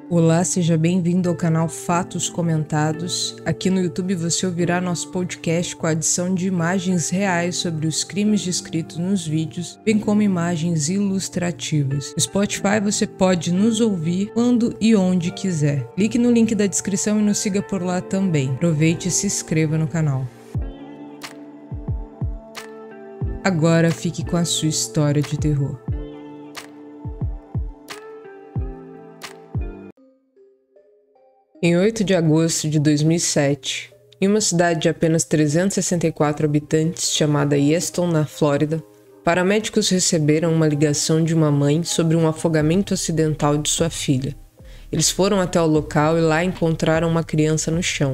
Olá, seja bem-vindo ao canal Fatos Comentados. Aqui no YouTube você ouvirá nosso podcast com a adição de imagens reais sobre os crimes descritos nos vídeos, bem como imagens ilustrativas. No Spotify você pode nos ouvir quando e onde quiser. Clique no link da descrição e nos siga por lá também. Aproveite e se inscreva no canal. Agora fique com a sua história de terror. Em 8 de agosto de 2007, em uma cidade de apenas 364 habitantes chamada Easton, na Flórida, paramédicos receberam uma ligação de uma mãe sobre um afogamento acidental de sua filha. Eles foram até o local e lá encontraram uma criança no chão.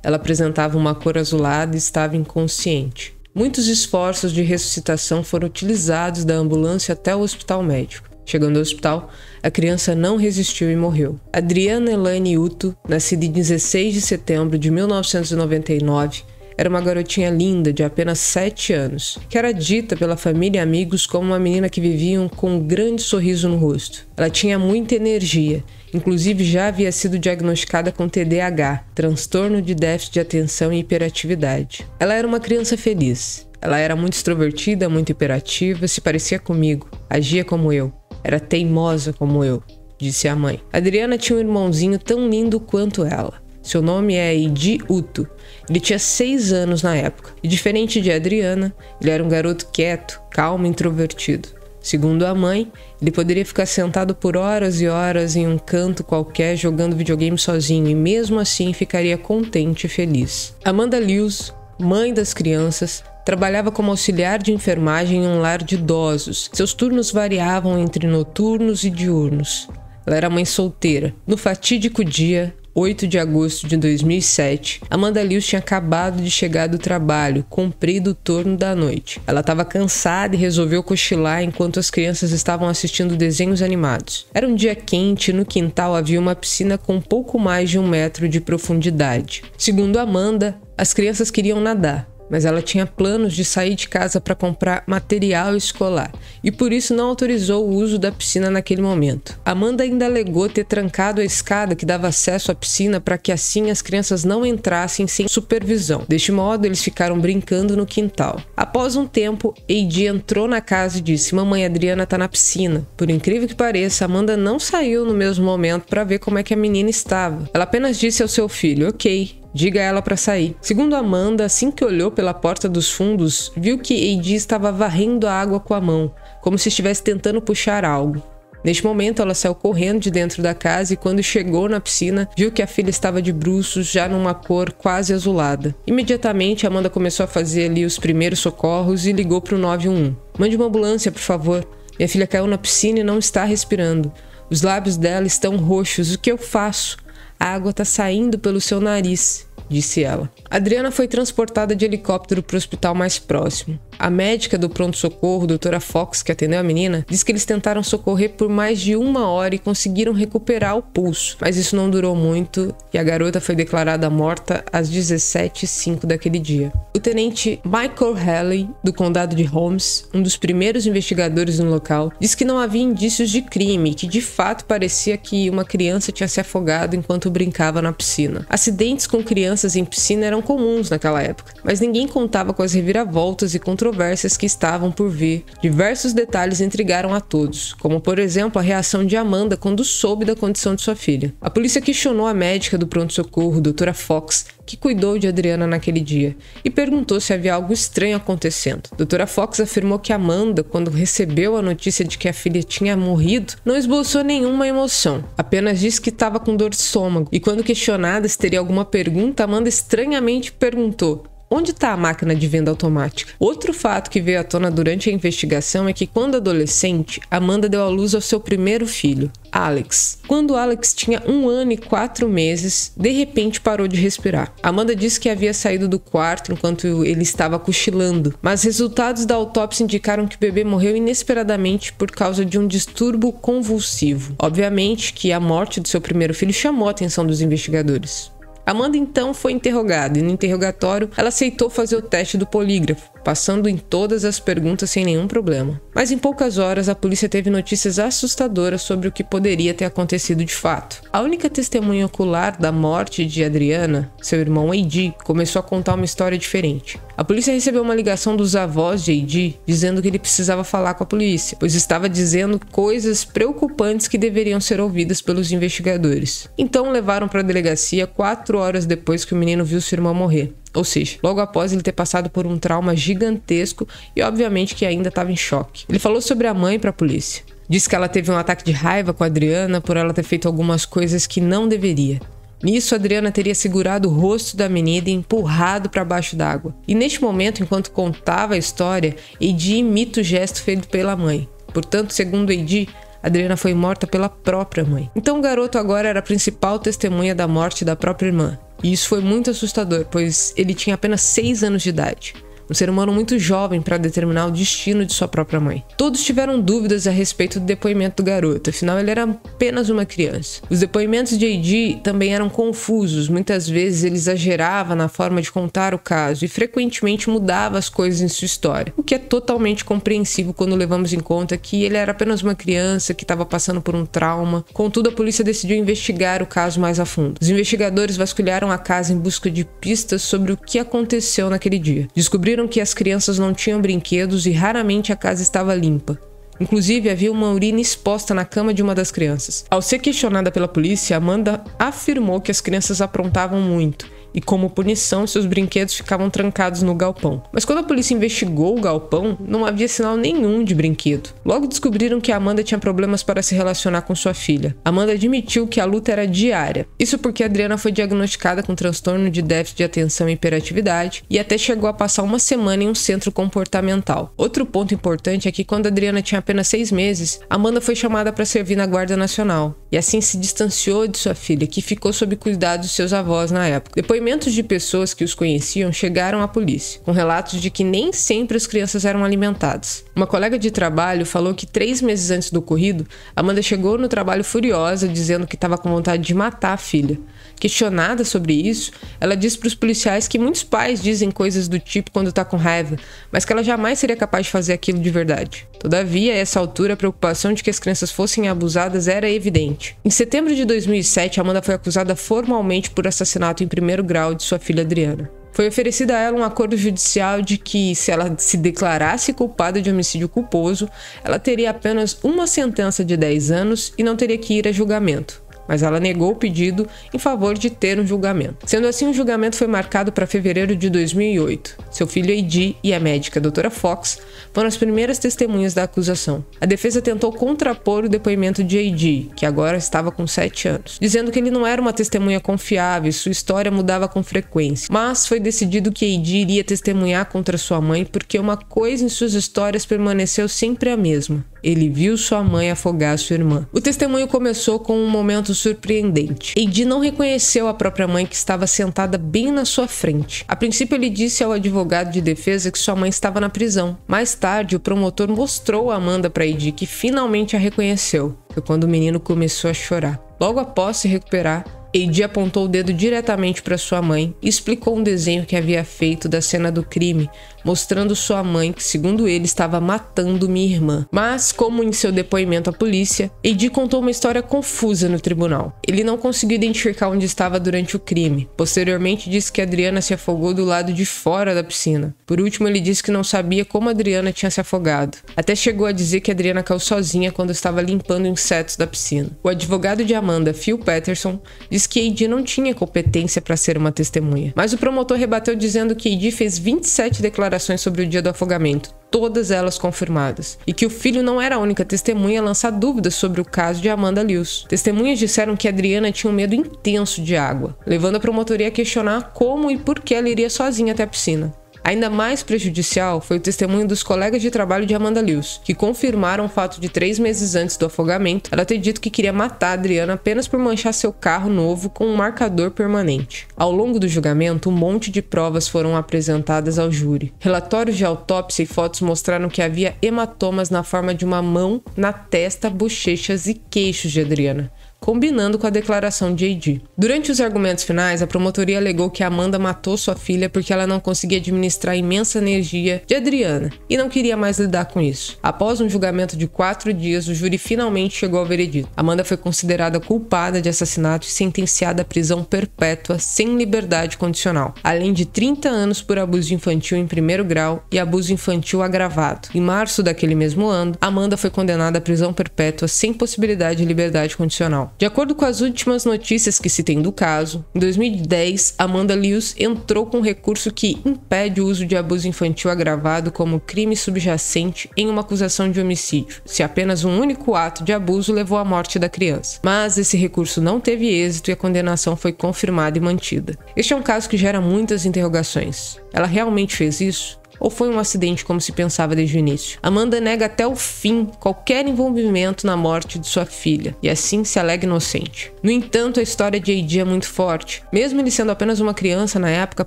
Ela apresentava uma cor azulada e estava inconsciente. Muitos esforços de ressuscitação foram utilizados da ambulância até o hospital médico. Chegando ao hospital, a criança não resistiu e morreu. Adriana Elaine Uto, nascida em 16 de setembro de 1999, era uma garotinha linda de apenas 7 anos, que era dita pela família e amigos como uma menina que vivia com um grande sorriso no rosto. Ela tinha muita energia, inclusive já havia sido diagnosticada com TDAH, transtorno de déficit de atenção e hiperatividade. Ela era uma criança feliz. Ela era muito extrovertida, muito hiperativa, se parecia comigo, agia como eu. Era teimosa como eu, disse a mãe. Adriana tinha um irmãozinho tão lindo quanto ela. Seu nome é Eiji Uto. Ele tinha 6 anos na época. E diferente de Adriana, ele era um garoto quieto, calmo e introvertido. Segundo a mãe, ele poderia ficar sentado por horas e horas em um canto qualquer jogando videogame sozinho e mesmo assim ficaria contente e feliz. Amanda Lewis, mãe das crianças, trabalhava como auxiliar de enfermagem em um lar de idosos. Seus turnos variavam entre noturnos e diurnos. Ela era mãe solteira. No fatídico dia, 8 de agosto de 2007, Amanda Lewis tinha acabado de chegar do trabalho, cumprido o turno da noite. Ela estava cansada e resolveu cochilar enquanto as crianças estavam assistindo desenhos animados. Era um dia quente e no quintal havia uma piscina com pouco mais de 1 metro de profundidade. Segundo Amanda, as crianças queriam nadar, mas ela tinha planos de sair de casa para comprar material escolar e por isso não autorizou o uso da piscina naquele momento. Amanda ainda alegou ter trancado a escada que dava acesso à piscina para que assim as crianças não entrassem sem supervisão. Deste modo, eles ficaram brincando no quintal. Após um tempo, Eiji entrou na casa e disse: "Mamãe, Adriana está na piscina." Por incrível que pareça, Amanda não saiu no mesmo momento para ver como é que a menina estava. Ela apenas disse ao seu filho: "Ok, diga a ela para sair." Segundo Amanda, assim que olhou pela porta dos fundos, viu que Eiji estava varrendo a água com a mão, como se estivesse tentando puxar algo. Neste momento, ela saiu correndo de dentro da casa e quando chegou na piscina, viu que a filha estava de bruços, já numa cor quase azulada. Imediatamente, Amanda começou a fazer ali os primeiros socorros e ligou para o 911. "Mande uma ambulância, por favor. Minha filha caiu na piscina e não está respirando. Os lábios dela estão roxos. O que eu faço? A água está saindo pelo seu nariz", disse ela. Adriana foi transportada de helicóptero para o hospital mais próximo. A médica do pronto-socorro, doutora Fox, que atendeu a menina, disse que eles tentaram socorrer por mais de 1 hora e conseguiram recuperar o pulso, mas isso não durou muito e a garota foi declarada morta às 17h05 daquele dia. O tenente Michael Haley, do condado de Holmes, um dos primeiros investigadores no local, disse que não havia indícios de crime e que de fato parecia que uma criança tinha se afogado enquanto brincava na piscina. Acidentes com crianças em piscina eram comuns naquela época, mas ninguém contava com as reviravoltas e controvérsias que estavam por vir. Diversos detalhes intrigaram a todos, como por exemplo a reação de Amanda quando soube da condição de sua filha. A polícia questionou a médica do pronto-socorro, doutora Fox, que cuidou de Adriana naquele dia, e perguntou se havia algo estranho acontecendo. Doutora Fox afirmou que Amanda, quando recebeu a notícia de que a filha tinha morrido, não esboçou nenhuma emoção, apenas disse que estava com dor de estômago, e quando questionada se teria alguma pergunta, Amanda estranhamente perguntou: "Onde está a máquina de venda automática?" Outro fato que veio à tona durante a investigação é que, quando adolescente, Amanda deu à luz ao seu primeiro filho, Alex. Quando Alex tinha 1 ano e 4 meses, de repente parou de respirar. Amanda disse que havia saído do quarto enquanto ele estava cochilando, mas resultados da autópsia indicaram que o bebê morreu inesperadamente por causa de um distúrbio convulsivo. Obviamente que a morte do seu primeiro filho chamou a atenção dos investigadores. Amanda então foi interrogada e no interrogatório ela aceitou fazer o teste do polígrafo, passando em todas as perguntas sem nenhum problema. Mas em poucas horas a polícia teve notícias assustadoras sobre o que poderia ter acontecido de fato. A única testemunha ocular da morte de Adriana, seu irmão A.J., começou a contar uma história diferente. A polícia recebeu uma ligação dos avós de A.J. dizendo que ele precisava falar com a polícia, pois estava dizendo coisas preocupantes que deveriam ser ouvidas pelos investigadores. Então levaram para a delegacia 4 horas depois que o menino viu sua irmã morrer. Ou seja, logo após ele ter passado por um trauma gigantesco e obviamente que ainda estava em choque. Ele falou sobre a mãe para a polícia. Disse que ela teve um ataque de raiva com a Adriana por ela ter feito algumas coisas que não deveria. Nisso, a Adriana teria segurado o rosto da menina e empurrado para baixo d'água. E neste momento, enquanto contava a história, A.J. imita o gesto feito pela mãe. Portanto, segundo A.J., Adriana foi morta pela própria mãe. Então o garoto agora era a principal testemunha da morte da própria irmã. E isso foi muito assustador, pois ele tinha apenas 6 anos de idade. Um ser humano muito jovem para determinar o destino de sua própria mãe. Todos tiveram dúvidas a respeito do depoimento do garoto, afinal ele era apenas uma criança. Os depoimentos de A.J. também eram confusos, muitas vezes ele exagerava na forma de contar o caso e frequentemente mudava as coisas em sua história, o que é totalmente compreensível quando levamos em conta que ele era apenas uma criança que estava passando por um trauma. Contudo, a polícia decidiu investigar o caso mais a fundo. Os investigadores vasculharam a casa em busca de pistas sobre o que aconteceu naquele dia. Descobriram que as crianças não tinham brinquedos e raramente a casa estava limpa. Inclusive, havia uma urina exposta na cama de uma das crianças. Ao ser questionada pela polícia, Amanda afirmou que as crianças aprontavam muito e, como punição, seus brinquedos ficavam trancados no galpão. Mas quando a polícia investigou o galpão, não havia sinal nenhum de brinquedo. Logo descobriram que Amanda tinha problemas para se relacionar com sua filha. Amanda admitiu que a luta era diária. Isso porque Adriana foi diagnosticada com transtorno de déficit de atenção e hiperatividade e até chegou a passar uma semana em um centro comportamental. Outro ponto importante é que quando Adriana tinha apenas 6 meses, Amanda foi chamada para servir na Guarda Nacional e assim se distanciou de sua filha, que ficou sob cuidado de seus avós na época. Depoimentos de pessoas que os conheciam chegaram à polícia, com relatos de que nem sempre as crianças eram alimentadas. Uma colega de trabalho falou que 3 meses antes do ocorrido, Amanda chegou no trabalho furiosa, dizendo que estava com vontade de matar a filha. Questionada sobre isso, ela disse para os policiais que muitos pais dizem coisas do tipo quando está com raiva, mas que ela jamais seria capaz de fazer aquilo de verdade. Todavia, a essa altura, a preocupação de que as crianças fossem abusadas era evidente. Em setembro de 2007, Amanda foi acusada formalmente por assassinato em 1º grau de sua filha Adriana. Foi oferecido a ela um acordo judicial de que, se ela se declarasse culpada de homicídio culposo, ela teria apenas uma sentença de 10 anos e não teria que ir a julgamento. Mas ela negou o pedido em favor de ter um julgamento. Sendo assim, o julgamento foi marcado para fevereiro de 2008. Seu filho A.J. e a médica Dra. Fox foram as primeiras testemunhas da acusação. A defesa tentou contrapor o depoimento de A.J., que agora estava com 7 anos, dizendo que ele não era uma testemunha confiável e sua história mudava com frequência. Mas foi decidido que A.J. iria testemunhar contra sua mãe porque uma coisa em suas histórias permaneceu sempre a mesma. Ele viu sua mãe afogar sua irmã. O testemunho começou com um momento surpreendente. A.J. não reconheceu a própria mãe, que estava sentada bem na sua frente. A princípio, ele disse ao advogado de defesa que sua mãe estava na prisão. Mais tarde, o promotor mostrou a Amanda para A.J., que finalmente a reconheceu. Foi quando o menino começou a chorar. Logo após se recuperar, A.J. apontou o dedo diretamente para sua mãe e explicou um desenho que havia feito da cena do crime, mostrando sua mãe que, segundo ele, estava matando minha irmã. Mas, como em seu depoimento à polícia, A.J. contou uma história confusa no tribunal. Ele não conseguiu identificar onde estava durante o crime. Posteriormente, disse que Adriana se afogou do lado de fora da piscina. Por último, ele disse que não sabia como Adriana tinha se afogado. Até chegou a dizer que Adriana caiu sozinha quando estava limpando insetos da piscina. O advogado de Amanda, Phil Patterson, disse que A.J. não tinha competência para ser uma testemunha. Mas o promotor rebateu dizendo que A.J. fez 27 declarações sobre o dia do afogamento, todas elas confirmadas, e que o filho não era a única testemunha a lançar dúvidas sobre o caso de Amanda Lewis. Testemunhas disseram que Adriana tinha um medo intenso de água, levando a promotoria a questionar como e por que ela iria sozinha até a piscina. Ainda mais prejudicial foi o testemunho dos colegas de trabalho de Amanda Lewis, que confirmaram o fato de 3 meses antes do afogamento, ela ter dito que queria matar Adriana apenas por manchar seu carro novo com um marcador permanente. Ao longo do julgamento, um monte de provas foram apresentadas ao júri. Relatórios de autópsia e fotos mostraram que havia hematomas na forma de uma mão na testa, bochechas e queixos de Adriana, combinando com a declaração de A.J. Durante os argumentos finais, a promotoria alegou que Amanda matou sua filha porque ela não conseguia administrar a imensa energia de Adriana e não queria mais lidar com isso. Após um julgamento de 4 dias, o júri finalmente chegou ao veredito. Amanda foi considerada culpada de assassinato e sentenciada à prisão perpétua sem liberdade condicional, além de 30 anos por abuso infantil em primeiro grau e abuso infantil agravado. Em março daquele mesmo ano, Amanda foi condenada à prisão perpétua sem possibilidade de liberdade condicional. De acordo com as últimas notícias que se tem do caso, em 2010, Amanda Lewis entrou com um recurso que impede o uso de abuso infantil agravado como crime subjacente em uma acusação de homicídio, se apenas um único ato de abuso levou à morte da criança. Mas esse recurso não teve êxito e a condenação foi confirmada e mantida. Este é um caso que gera muitas interrogações. Ela realmente fez isso? Ou foi um acidente como se pensava desde o início? Amanda nega até o fim qualquer envolvimento na morte de sua filha, e assim se alega inocente. No entanto, a história de A.J. é muito forte. Mesmo ele sendo apenas uma criança na época, a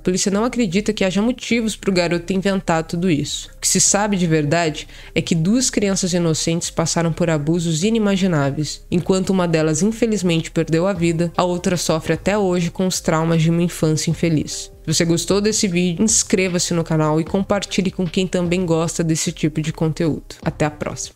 polícia não acredita que haja motivos para o garoto ter inventado tudo isso. O que se sabe de verdade é que 2 crianças inocentes passaram por abusos inimagináveis. Enquanto uma delas infelizmente perdeu a vida, a outra sofre até hoje com os traumas de uma infância infeliz. Se você gostou desse vídeo, inscreva-se no canal e compartilhe com quem também gosta desse tipo de conteúdo. Até a próxima!